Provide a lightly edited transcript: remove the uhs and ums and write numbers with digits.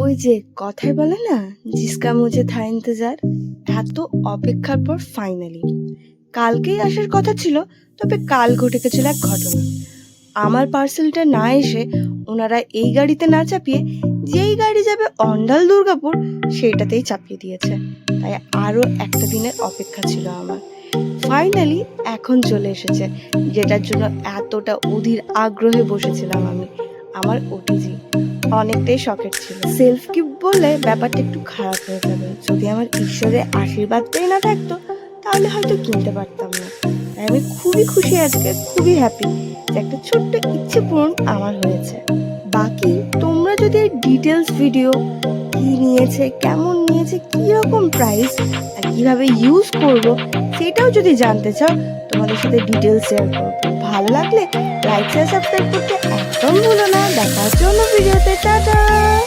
ওই যে কথায় বলে না, জিসকা মুঝে থা ইন্তজার। এত অপেক্ষার পর ফাইনালি কালকেই আসার কথা ছিল, তবে কাল ঘটে গেছিল এক ঘটনা। আমার পার্সেলটা না এসে ওনারা এই গাড়িতে না চাপিয়ে যেই গাড়ি যাবে অন্ডাল দুর্গাপুর সেইটাতেই চাপিয়ে দিয়েছে। তাই আরও একটা দিনের অপেক্ষা ছিল আমার। ফাইনালি এখন চলে এসেছে, যেটার জন্য এতটা অধীর আগ্রহে বসেছিলাম আমি। আমার ওটিজি অনেকটাই শখের ছিল। সেলফ গিফট বললে ব্যাপারটা একটু খারাপ হয়ে যাবে। যদি আমার ঈশ্বরের আশীর্বাদটাই না থাকতো তাহলে হয়তো কিনতে পারতাম না। তাই আমি খুবই খুশি, আজকে খুবই হ্যাপি যে একটা ছোট্ট ইচ্ছে পূরণ আমার হয়েছে। বাকি তোমরা যদি ডিটেলস ভিডিও কি নিয়েছে, কেমন নিয়েছে, কীরকম প্রাইস আর কীভাবে ইউজ করব সেটাও যদি জানতে চাও, তোমাদের সাথে ডিটেলস শেয়ার করবো। ভালো লাগলে লাইক শেয়ার সাবস্ক্রাইব করতে একদম ভুলো না। দেখা হচ্ছে অন্য ভিডিওতে। টাটা।